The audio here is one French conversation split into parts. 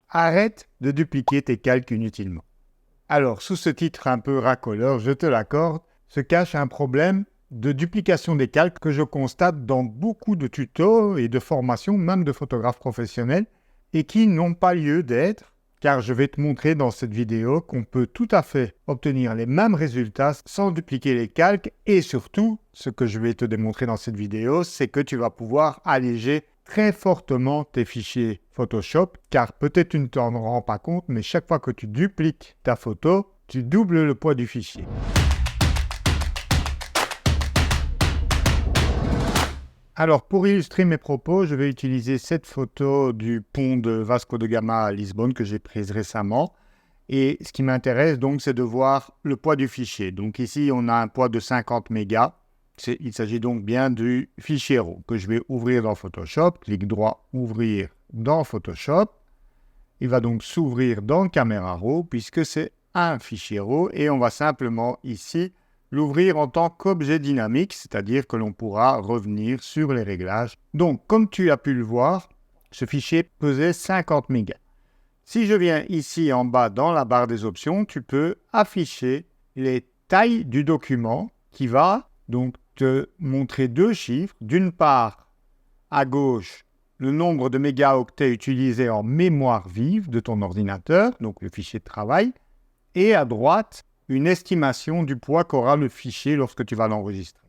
Arrête de dupliquer tes calques inutilement. Alors, sous ce titre un peu racoleur, je te l'accorde, se cache un problème de duplication des calques que je constate dans beaucoup de tutos et de formations, même de photographes professionnels, et qui n'ont pas lieu d'être, car je vais te montrer dans cette vidéo qu'on peut tout à fait obtenir les mêmes résultats sans dupliquer les calques, et surtout, ce que je vais te démontrer dans cette vidéo, c'est que tu vas pouvoir alléger très fortement tes fichiers Photoshop, car peut-être tu ne t'en rends pas compte, mais chaque fois que tu dupliques ta photo, tu doubles le poids du fichier. Alors, pour illustrer mes propos, je vais utiliser cette photo du pont de Vasco de Gama à Lisbonne que j'ai prise récemment. Et ce qui m'intéresse donc, c'est de voir le poids du fichier. Donc ici, on a un poids de 50 mégas. Il s'agit donc bien du fichier RAW que je vais ouvrir dans Photoshop. Clic droit, ouvrir dans Photoshop. Il va donc s'ouvrir dans Camera Raw puisque c'est un fichier RAW. Et on va simplement ici l'ouvrir en tant qu'objet dynamique, c'est-à-dire que l'on pourra revenir sur les réglages. Donc, comme tu as pu le voir, ce fichier pesait 50 mégas. Si je viens ici en bas dans la barre des options, tu peux afficher les tailles du document qui va donc te montrer deux chiffres. D'une part, à gauche, le nombre de mégaoctets utilisés en mémoire vive de ton ordinateur, donc le fichier de travail, et à droite, une estimation du poids qu'aura le fichier lorsque tu vas l'enregistrer.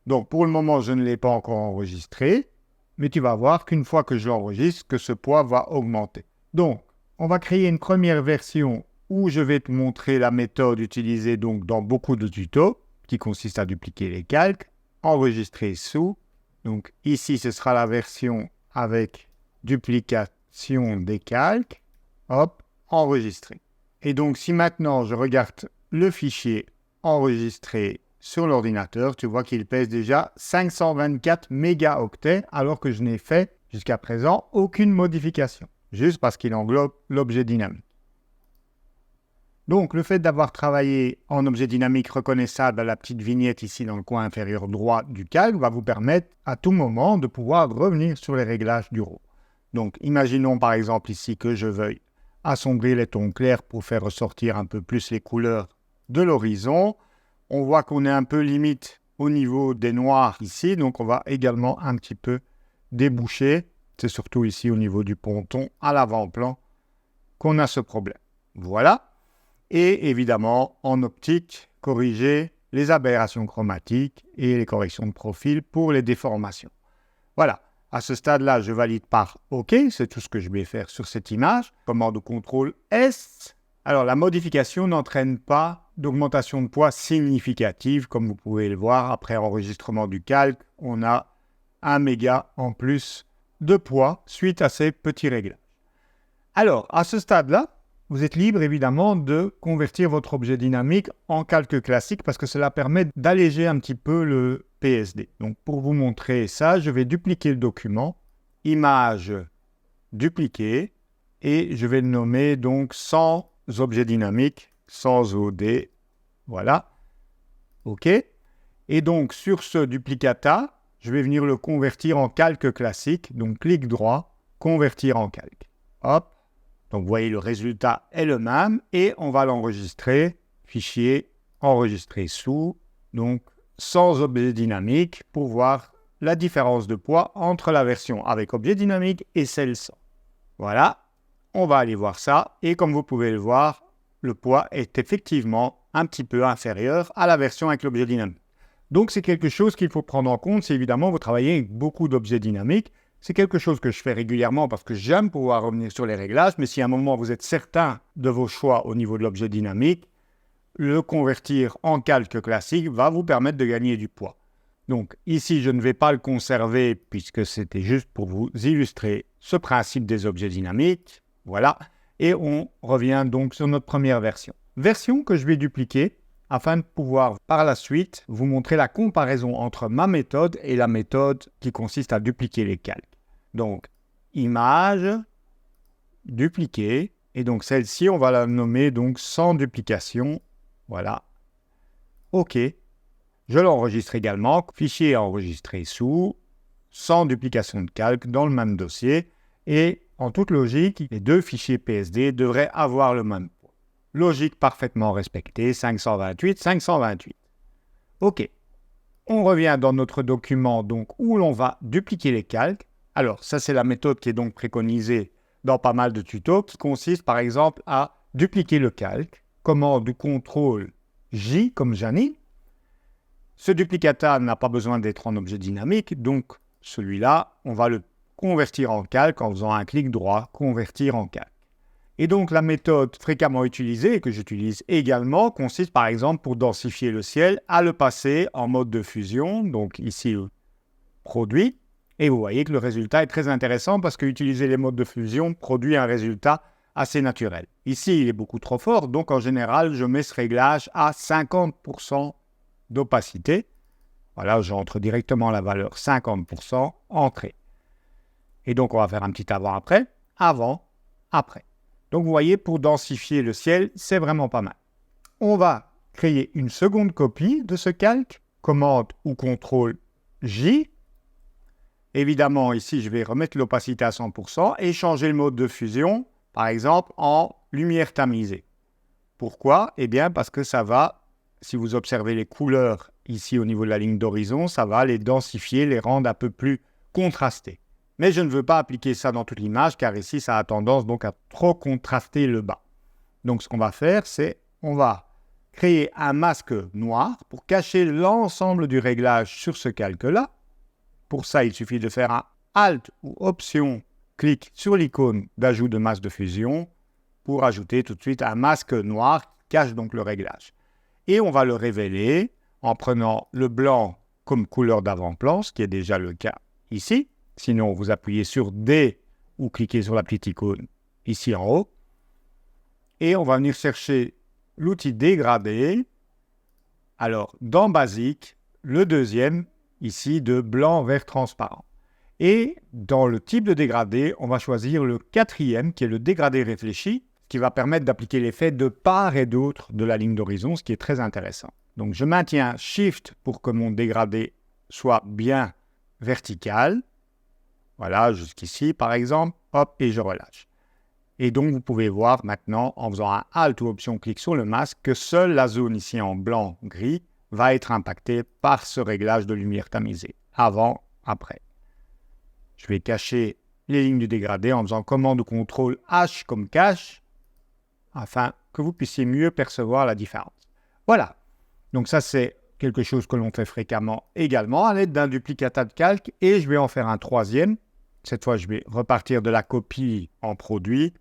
Donc pour le moment, je ne l'ai pas encore enregistré, mais tu vas voir qu'une fois que je l'enregistre, que ce poids va augmenter. Donc, on va créer une première version où je vais te montrer la méthode utilisée donc dans beaucoup de tutos, qui consiste à dupliquer les calques, enregistrer sous. Donc ici, ce sera la version avec duplication des calques. Hop, enregistrer. Et donc si maintenant je regarde le fichier enregistré sur l'ordinateur, tu vois qu'il pèse déjà 524 mégaoctets alors que je n'ai fait jusqu'à présent aucune modification, juste parce qu'il englobe l'objet dynamique. Donc le fait d'avoir travaillé en objet dynamique reconnaissable à la petite vignette ici dans le coin inférieur droit du calque va vous permettre à tout moment de pouvoir revenir sur les réglages du RAW. Donc imaginons par exemple ici que je veuille assombrir les tons clairs pour faire ressortir un peu plus les couleurs de l'horizon. On voit qu'on est un peu limite au niveau des noirs ici, donc on va également un petit peu déboucher. C'est surtout ici au niveau du ponton à l'avant-plan qu'on a ce problème. Voilà. Et évidemment, en optique, corriger les aberrations chromatiques et les corrections de profil pour les déformations. Voilà. À ce stade-là, je valide par OK, c'est tout ce que je vais faire sur cette image. Commande CTRL S. Alors, la modification n'entraîne pas d'augmentation de poids significative, comme vous pouvez le voir. Après enregistrement du calque, on a 1 méga en plus de poids suite à ces petits réglages. Alors, à ce stade-là, vous êtes libre évidemment de convertir votre objet dynamique en calque classique parce que cela permet d'alléger un petit peu le PSD. Donc pour vous montrer ça, je vais dupliquer le document, image dupliquer, et je vais le nommer donc sans objet dynamique, sans OD, voilà, OK. Et donc sur ce duplicata, je vais venir le convertir en calque classique, donc clic droit, convertir en calque, hop. Donc, vous voyez, le résultat est le même et on va l'enregistrer, fichier, enregistrer sous, donc sans objet dynamique pour voir la différence de poids entre la version avec objet dynamique et celle sans. Voilà, on va aller voir ça et comme vous pouvez le voir, le poids est effectivement un petit peu inférieur à la version avec l'objet dynamique. Donc, c'est quelque chose qu'il faut prendre en compte si évidemment vous travaillez avec beaucoup d'objets dynamiques. C'est quelque chose que je fais régulièrement parce que j'aime pouvoir revenir sur les réglages, mais si à un moment vous êtes certain de vos choix au niveau de l'objet dynamique, le convertir en calque classique va vous permettre de gagner du poids. Donc ici, je ne vais pas le conserver puisque c'était juste pour vous illustrer ce principe des objets dynamiques. Voilà, et on revient donc sur notre première version. Version que je vais dupliquer afin de pouvoir par la suite vous montrer la comparaison entre ma méthode et la méthode qui consiste à dupliquer les calques. Donc, image, dupliquer, et donc celle-ci, on va la nommer donc sans duplication, voilà, OK. Je l'enregistre également, fichier enregistré sous, sans duplication de calque dans le même dossier, et en toute logique, les deux fichiers PSD devraient avoir le même poids. Logique parfaitement respectée, 528, 528. OK. On revient dans notre document donc, où l'on va dupliquer les calques. Alors, ça, c'est la méthode qui est donc préconisée dans pas mal de tutos, qui consiste par exemple à dupliquer le calque. Commande du contrôle J, comme Janine. Ce duplicata n'a pas besoin d'être en objet dynamique, donc celui-là, on va le convertir en calque en faisant un clic droit, convertir en calque. Et donc la méthode fréquemment utilisée, et que j'utilise également, consiste par exemple pour densifier le ciel, à le passer en mode de fusion, donc ici produit, et vous voyez que le résultat est très intéressant parce qu'utiliser les modes de fusion produit un résultat assez naturel. Ici, il est beaucoup trop fort, donc en général, je mets ce réglage à 50% d'opacité. Voilà, j'entre directement la valeur 50%, entrée. Et donc, on va faire un petit avant-après, avant, après. Donc, vous voyez, pour densifier le ciel, c'est vraiment pas mal. On va créer une seconde copie de ce calque, commande ou contrôle J. Évidemment, ici, je vais remettre l'opacité à 100% et changer le mode de fusion, par exemple, en lumière tamisée. Pourquoi? Eh bien, parce que ça va, si vous observez les couleurs ici au niveau de la ligne d'horizon, ça va les densifier, les rendre un peu plus contrastés. Mais je ne veux pas appliquer ça dans toute l'image, car ici, ça a tendance donc à trop contraster le bas. Donc, ce qu'on va faire, c'est on va créer un masque noir pour cacher l'ensemble du réglage sur ce calque-là. Pour ça, il suffit de faire un Alt ou Option, clic sur l'icône d'ajout de masque de fusion pour ajouter tout de suite un masque noir qui cache donc le réglage. Et on va le révéler en prenant le blanc comme couleur d'avant-plan, ce qui est déjà le cas ici. Sinon, vous appuyez sur D ou cliquez sur la petite icône ici en haut. Et on va venir chercher l'outil dégradé. Alors, dans Basique, le deuxième, ici, de blanc vert transparent. Et dans le type de dégradé, on va choisir le quatrième, qui est le dégradé réfléchi, qui va permettre d'appliquer l'effet de part et d'autre de la ligne d'horizon, ce qui est très intéressant. Donc, je maintiens Shift pour que mon dégradé soit bien vertical. Voilà, jusqu'ici, par exemple. Hop, et je relâche. Et donc, vous pouvez voir maintenant, en faisant un Alt ou Option clic sur le masque, que seule la zone ici en blanc-gris va être impactée par ce réglage de lumière tamisée. Avant, après. Je vais cacher les lignes du dégradé en faisant commande ou contrôle H comme cache, afin que vous puissiez mieux percevoir la différence. Voilà. Donc ça, c'est quelque chose que l'on fait fréquemment également à l'aide d'un duplicata de calque. Et je vais en faire un troisième. Cette fois, je vais repartir de la copie en produit.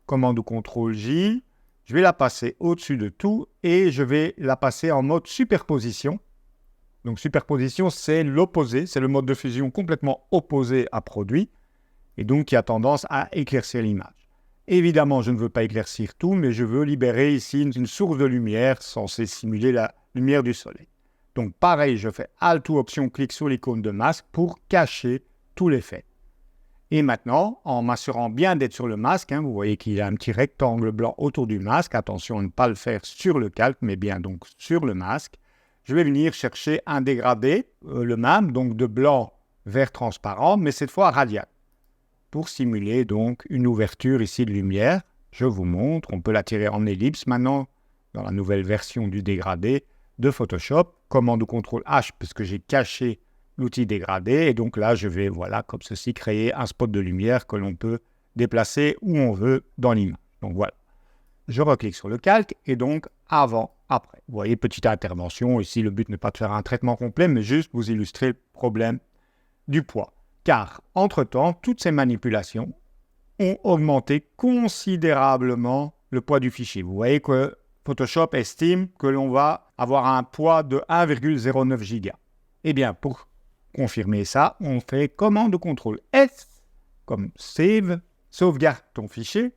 Commande ou contrôle J. Je vais la passer au-dessus de tout et je vais la passer en mode superposition. Donc superposition, c'est l'opposé. C'est le mode de fusion complètement opposé à produit. Et donc qui a tendance à éclaircir l'image. Évidemment, je ne veux pas éclaircir tout, mais je veux libérer ici une source de lumière censée simuler la lumière du soleil. Donc pareil, je fais Alt ou Option, clic sur l'icône de masque pour cacher tout l'effet. Et maintenant, en m'assurant bien d'être sur le masque, vous voyez qu'il y a un petit rectangle blanc autour du masque. Attention à ne pas le faire sur le calque, mais bien donc sur le masque. Je vais venir chercher un dégradé, le même, donc de blanc vert transparent, mais cette fois radial. Pour simuler donc une ouverture ici de lumière. Je vous montre, on peut la tirer en ellipse maintenant dans la nouvelle version du dégradé de Photoshop. Commande ou contrôle H puisque j'ai caché l'outil dégradé et donc là je vais, voilà, comme ceci, créer un spot de lumière que l'on peut déplacer où on veut dans l'image. Donc voilà, je reclique sur le calque et donc avant, après. Vous voyez, petite intervention, ici le but n'est pas de faire un traitement complet mais juste vous illustrer le problème du poids. Car, entre-temps, toutes ces manipulations ont augmenté considérablement le poids du fichier. Vous voyez que Photoshop estime que l'on va avoir un poids de 1,09 giga. Eh bien, pour confirmer ça, on fait commande ou contrôle S, comme save, sauvegarde ton fichier.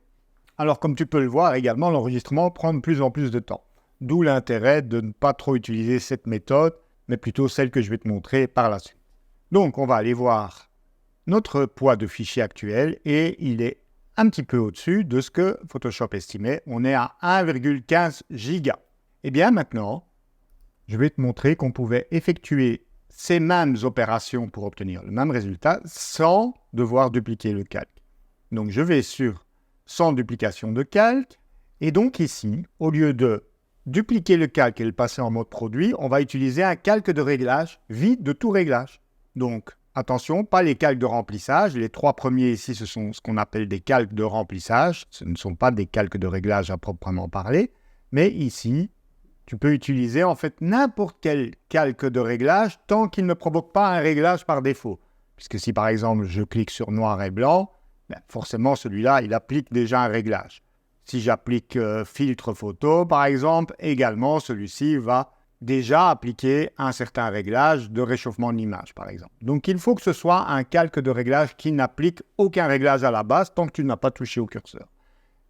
Alors, comme tu peux le voir également, l'enregistrement prend de plus en plus de temps. D'où l'intérêt de ne pas trop utiliser cette méthode, mais plutôt celle que je vais te montrer par la suite. Donc, on va aller voir notre poids de fichier actuel et il est un petit peu au-dessus de ce que Photoshop estimait. On est à 1,15 giga. Et bien maintenant, je vais te montrer qu'on pouvait effectuer ces mêmes opérations pour obtenir le même résultat sans devoir dupliquer le calque. Donc je vais sur sans duplication de calque. Et donc ici, au lieu de dupliquer le calque et le passer en mode produit, on va utiliser un calque de réglage vide de tout réglage. Donc attention, pas les calques de remplissage. Les 3 premiers ici, ce sont ce qu'on appelle des calques de remplissage. Ce ne sont pas des calques de réglage à proprement parler. Mais ici, tu peux utiliser en fait n'importe quel calque de réglage tant qu'il ne provoque pas un réglage par défaut. Puisque si par exemple je clique sur noir et blanc, forcément celui-là il applique déjà un réglage. Si j'applique filtre photo par exemple, également celui-ci va déjà appliquer un certain réglage de réchauffement de l'image par exemple. Donc il faut que ce soit un calque de réglage qui n'applique aucun réglage à la base tant que tu n'as pas touché au curseur.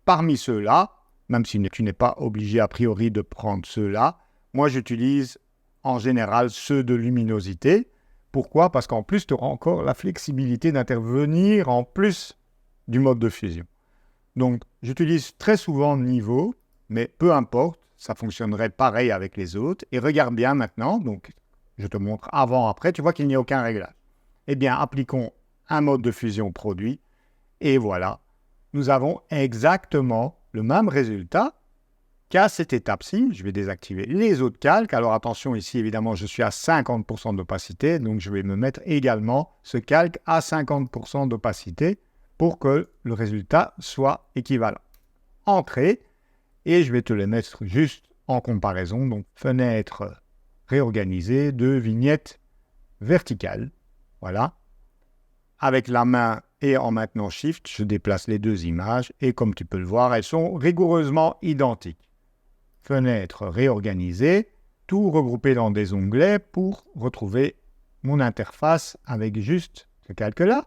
Parmi ceux-là, même si tu n'es pas obligé a priori de prendre ceux-là, moi j'utilise en général ceux de luminosité. Pourquoi? Parce qu'en plus, tu auras encore la flexibilité d'intervenir en plus du mode de fusion. Donc, j'utilise très souvent niveau, mais peu importe, ça fonctionnerait pareil avec les autres. Et regarde bien maintenant, donc je te montre avant, après, tu vois qu'il n'y a aucun réglage. Eh bien, appliquons un mode de fusion produit, et voilà, nous avons exactement le même résultat qu'à cette étape-ci. Je vais désactiver les autres calques. Alors attention, ici, évidemment, je suis à 50% d'opacité, donc je vais me mettre également ce calque à 50% d'opacité pour que le résultat soit équivalent. Entrée, et je vais te les mettre juste en comparaison. Donc, fenêtre réorganisée de vignette verticale. Voilà. Avec la main et en maintenant Shift, je déplace les deux images et comme tu peux le voir, elles sont rigoureusement identiques. Fenêtre réorganisée, tout regroupé dans des onglets pour retrouver mon interface avec juste ce calque-là.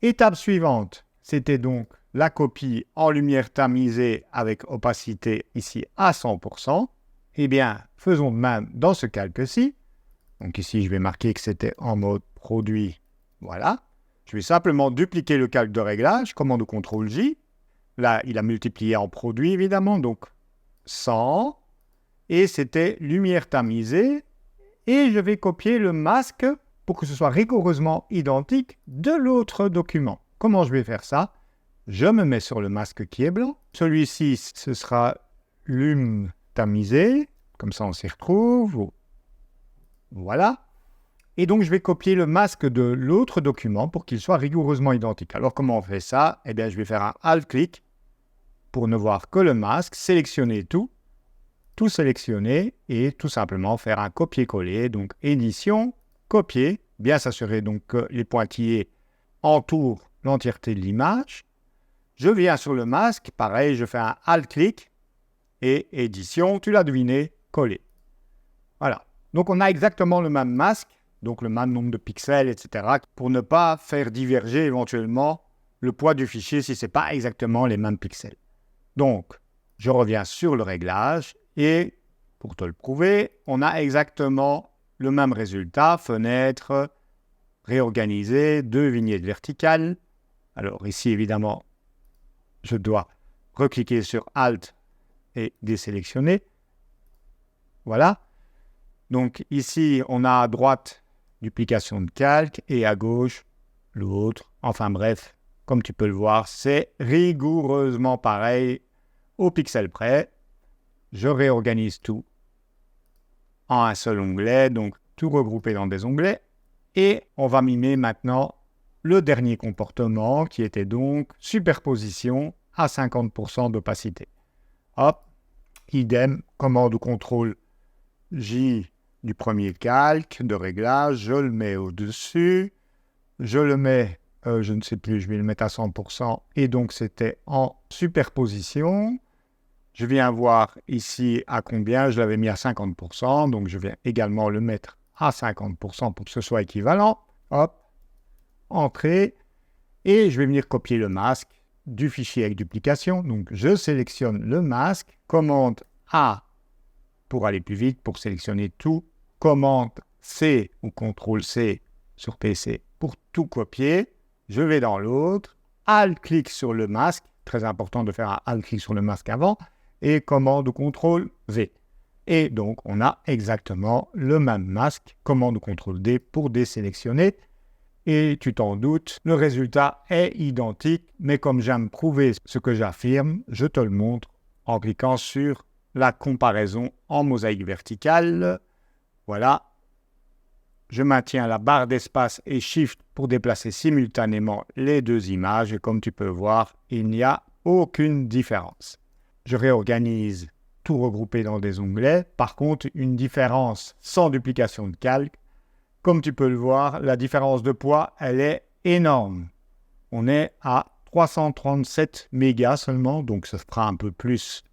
Étape suivante, c'était donc la copie en lumière tamisée avec opacité ici à 100%. Eh bien, faisons de même dans ce calque-ci. Donc ici, je vais marquer que c'était en mode produit. Voilà. Je vais simplement dupliquer le calque de réglage, commande ou CTRL-J. Là, il a multiplié en produit, évidemment, donc 100. Et c'était lumière tamisée. Et je vais copier le masque pour que ce soit rigoureusement identique de l'autre document. Comment je vais faire ça? Je me mets sur le masque qui est blanc. Celui-ci, ce sera lum tamisé. Comme ça, on s'y retrouve. Voilà. Et donc, je vais copier le masque de l'autre document pour qu'il soit rigoureusement identique. Alors, comment on fait ça? Eh bien, je vais faire un Alt-clic pour ne voir que le masque, sélectionner tout sélectionner et tout simplement faire un copier-coller. Donc, édition, copier, bien s'assurer donc que les pointillés entourent l'entièreté de l'image. Je viens sur le masque, pareil, je fais un Alt-clic et édition, tu l'as deviné, coller. Voilà. Donc, on a exactement le même masque, donc le même nombre de pixels, etc., pour ne pas faire diverger éventuellement le poids du fichier si ce n'est pas exactement les mêmes pixels. Donc, je reviens sur le réglage et, pour te le prouver, on a exactement le même résultat. Fenêtre, réorganisée, 2 vignettes verticales. Alors ici, évidemment, je dois recliquer sur Alt et désélectionner. Voilà. Donc ici, on a à droite duplication de calque et à gauche l'autre. Enfin bref, comme tu peux le voir, c'est rigoureusement pareil au pixel près. Je réorganise tout en un seul onglet, donc tout regroupé dans des onglets. Et on va mimer maintenant le dernier comportement qui était donc superposition à 50% d'opacité. Hop, idem, commande ou CTRL J du premier calque de réglage, je le mets au-dessus, je le mets, je ne sais plus, je vais le mettre à 100%, et donc c'était en superposition. Je viens voir ici à combien, je l'avais mis à 50%, donc je viens également le mettre à 50% pour que ce soit équivalent. Hop, entrée, et je vais venir copier le masque du fichier avec duplication. Donc je sélectionne le masque, commande A pour aller plus vite, pour sélectionner tout, commande C ou CTRL-C sur PC pour tout copier. Je vais dans l'autre, Alt-clic sur le masque, très important de faire un Alt-clic sur le masque avant, et commande ou CTRL-V. Et donc, on a exactement le même masque, commande ou CTRL-D pour désélectionner. Et tu t'en doutes, le résultat est identique, mais comme j'aime prouver ce que j'affirme, je te le montre en cliquant sur la comparaison en mosaïque verticale. Voilà. Je maintiens la barre d'espace et Shift pour déplacer simultanément les deux images. Et comme tu peux voir, il n'y a aucune différence. Je réorganise tout regroupé dans des onglets. Par contre, une différence sans duplication de calque. Comme tu peux le voir, la différence de poids, elle est énorme. On est à 337 mégas seulement, donc ça fera un peu plus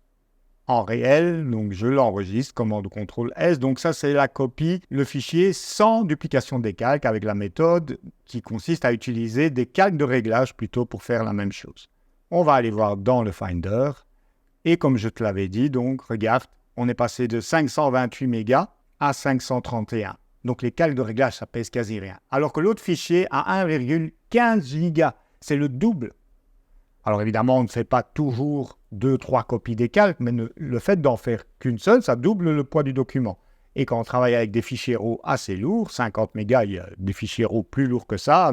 en réel. Donc je l'enregistre, commande CTRL S. Donc ça, c'est la copie, le fichier sans duplication des calques avec la méthode qui consiste à utiliser des calques de réglage plutôt pour faire la même chose. On va aller voir dans le Finder. Et comme je te l'avais dit, donc regarde, on est passé de 528 mégas à 531. Donc les calques de réglage, ça pèse quasi rien. Alors que l'autre fichier a 1,15 giga. C'est le double. Alors évidemment, on ne fait pas toujours 2-3 copies des calques, mais le fait d'en faire qu'une seule, ça double le poids du document. Et quand on travaille avec des fichiers RAW assez lourds, 50 mégas, il y a des fichiers RAW plus lourds que ça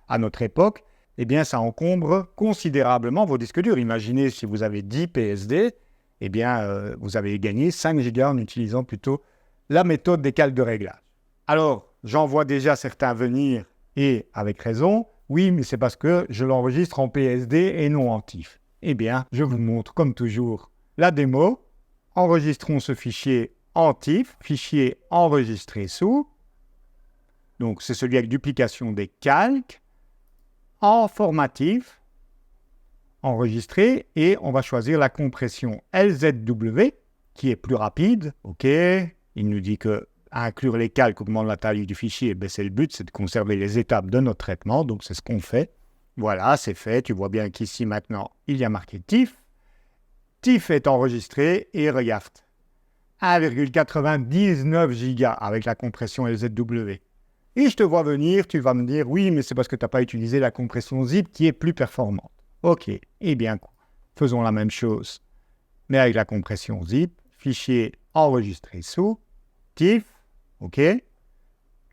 à notre époque, eh bien ça encombre considérablement vos disques durs. Imaginez si vous avez 10 PSD, eh bien vous avez gagné 5 gigas en utilisant plutôt la méthode des calques de réglage. Alors, j'en vois déjà certains venir, et avec raison, oui, mais c'est parce que je l'enregistre en PSD et non en TIFF. Eh bien, je vous montre comme toujours la démo. Enregistrons ce fichier en TIFF, fichier enregistré sous. Donc, c'est celui avec duplication des calques, en format TIFF, enregistré, et on va choisir la compression LZW, qui est plus rapide. OK. Il nous dit que inclure les calques augmente la taille du fichier. Ben, c'est le but, c'est de conserver les étapes de notre traitement. Donc, c'est ce qu'on fait. Voilà, c'est fait. Tu vois bien qu'ici, maintenant, il y a marqué TIFF. TIFF est enregistré et regarde. 1,99 giga avec la compression LZW. Et je te vois venir, tu vas me dire, oui, mais c'est parce que tu n'as pas utilisé la compression zip qui est plus performante. OK, eh bien, faisons la même chose, mais avec la compression zip, fichier enregistré sous, TIFF, OK,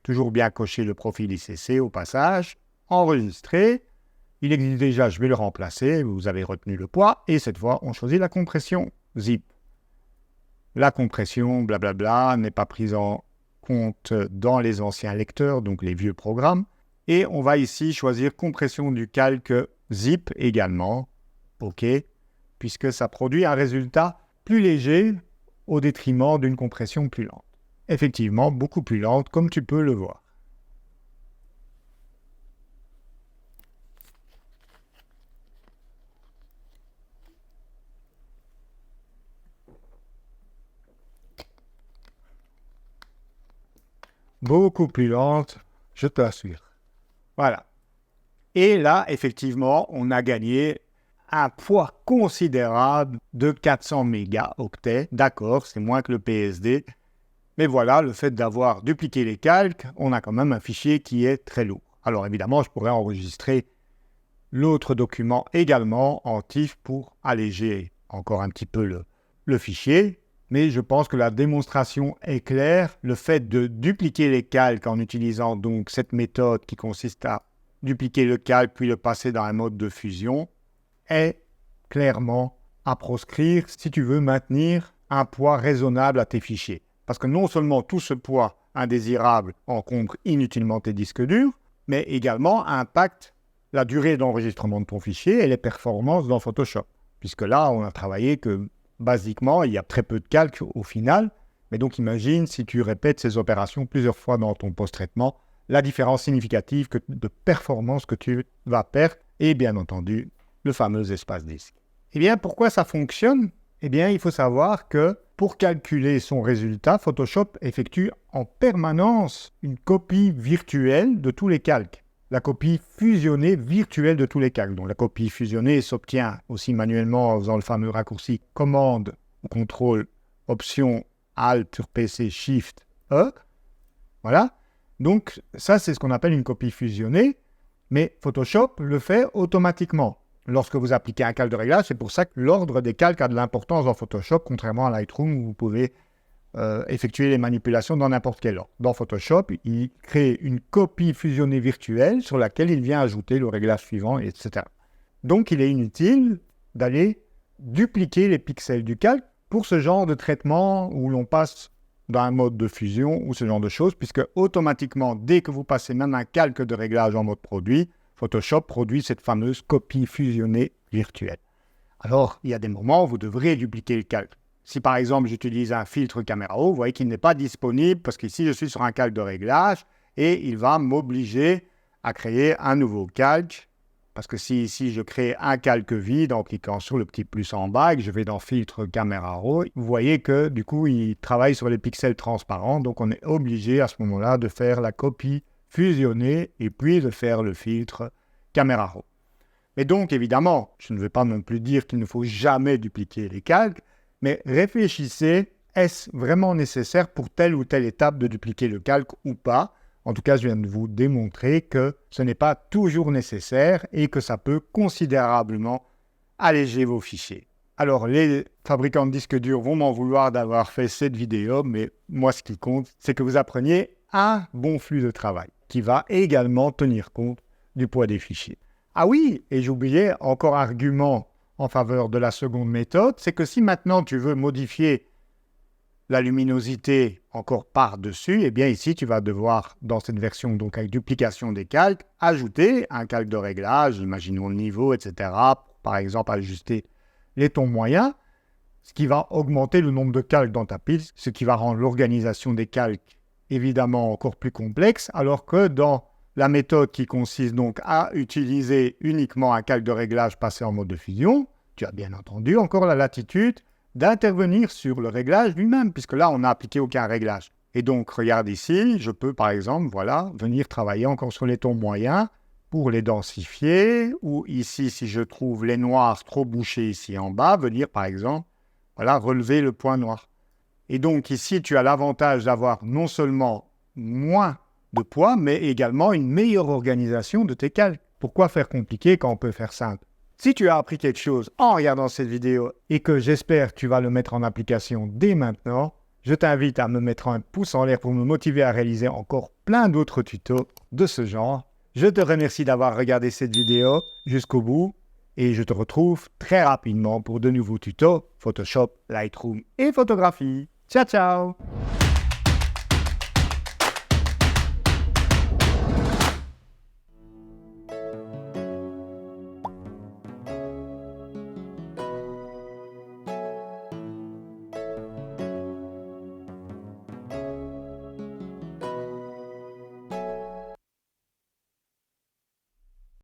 toujours bien cocher le profil ICC au passage, enregistré, il existe déjà, je vais le remplacer, vous avez retenu le poids, et cette fois, on choisit la compression zip. La compression, blablabla, n'est pas prise en compte dans les anciens lecteurs, donc les vieux programmes, et on va ici choisir compression du calque zip également, OK, puisque ça produit un résultat plus léger au détriment d'une compression plus lente. Effectivement, beaucoup plus lente, comme tu peux le voir. Beaucoup plus lente, je t'assure. Voilà. Et là, effectivement, on a gagné un poids considérable de 400 mégaoctets. D'accord, c'est moins que le PSD. Mais voilà, le fait d'avoir dupliqué les calques, on a quand même un fichier qui est très lourd. Alors évidemment, je pourrais enregistrer l'autre document également en TIFF pour alléger encore un petit peu le fichier. Mais je pense que la démonstration est claire. Le fait de dupliquer les calques en utilisant donc cette méthode qui consiste à dupliquer le calque puis le passer dans un mode de fusion est clairement à proscrire si tu veux maintenir un poids raisonnable à tes fichiers. Parce que non seulement tout ce poids indésirable encombre inutilement tes disques durs, mais également impacte la durée d'enregistrement de ton fichier et les performances dans Photoshop. Puisque là, on a travaillé que basiquement, il y a très peu de calques au final. Mais donc imagine si tu répètes ces opérations plusieurs fois dans ton post-traitement, la différence significative de performance que tu vas perdre et bien entendu le fameux espace disque. Eh bien, pourquoi ça fonctionne ? Eh bien, il faut savoir que pour calculer son résultat, Photoshop effectue en permanence une copie virtuelle de tous les calques. La copie fusionnée virtuelle de tous les calques. Donc la copie fusionnée s'obtient aussi manuellement en faisant le fameux raccourci commande ou contrôle, option, alt sur PC, shift, E. Voilà. Donc ça, c'est ce qu'on appelle une copie fusionnée, mais Photoshop le fait automatiquement. Lorsque vous appliquez un calque de réglage, c'est pour ça que l'ordre des calques a de l'importance dans Photoshop, contrairement à Lightroom où vous pouvez effectuer les manipulations dans n'importe quel ordre. Dans Photoshop, il crée une copie fusionnée virtuelle sur laquelle il vient ajouter le réglage suivant, etc. Donc, il est inutile d'aller dupliquer les pixels du calque pour ce genre de traitement où l'on passe dans un mode de fusion ou ce genre de choses, puisque automatiquement, dès que vous passez même un calque de réglage en mode produit, Photoshop produit cette fameuse copie fusionnée virtuelle. Alors, il y a des moments où vous devrez dupliquer le calque. Si par exemple j'utilise un filtre caméra raw, vous voyez qu'il n'est pas disponible parce qu'ici je suis sur un calque de réglage et il va m'obliger à créer un nouveau calque. Parce que si ici je crée un calque vide en cliquant sur le petit plus en bas et que je vais dans filtre caméra raw, vous voyez que du coup il travaille sur les pixels transparents. Donc on est obligé à ce moment-là de faire la copie fusionnée et puis de faire le filtre caméra raw. Mais donc évidemment, je ne vais pas non plus dire qu'il ne faut jamais dupliquer les calques. Mais réfléchissez, est-ce vraiment nécessaire pour telle ou telle étape de dupliquer le calque ou pas? En tout cas, je viens de vous démontrer que ce n'est pas toujours nécessaire et que ça peut considérablement alléger vos fichiers. Alors, les fabricants de disques durs vont m'en vouloir d'avoir fait cette vidéo, mais moi, ce qui compte, c'est que vous appreniez un bon flux de travail qui va également tenir compte du poids des fichiers. Ah oui, et j'oubliais encore un argument en faveur de la seconde méthode, c'est que si maintenant tu veux modifier la luminosité encore par-dessus, eh bien ici tu vas devoir, dans cette version donc avec duplication des calques, ajouter un calque de réglage, imaginons le niveau, etc. Par exemple, ajuster les tons moyens, ce qui va augmenter le nombre de calques dans ta pile, ce qui va rendre l'organisation des calques évidemment encore plus complexe, alors que dans la méthode qui consiste donc à utiliser uniquement un calque de réglage passé en mode de fusion, tu as bien entendu encore la latitude d'intervenir sur le réglage lui-même, puisque là, on n'a appliqué aucun réglage. Et donc, regarde ici, je peux par exemple, voilà, venir travailler encore sur les tons moyens pour les densifier, ou ici, si je trouve les noirs trop bouchés ici en bas, venir par exemple, voilà, relever le point noir. Et donc ici, tu as l'avantage d'avoir non seulement moins de poids, mais également une meilleure organisation de tes calques. Pourquoi faire compliqué quand on peut faire simple? Si tu as appris quelque chose en regardant cette vidéo et que j'espère que tu vas le mettre en application dès maintenant, je t'invite à me mettre un pouce en l'air pour me motiver à réaliser encore plein d'autres tutos de ce genre. Je te remercie d'avoir regardé cette vidéo jusqu'au bout et je te retrouve très rapidement pour de nouveaux tutos Photoshop, Lightroom et photographie. Ciao, ciao!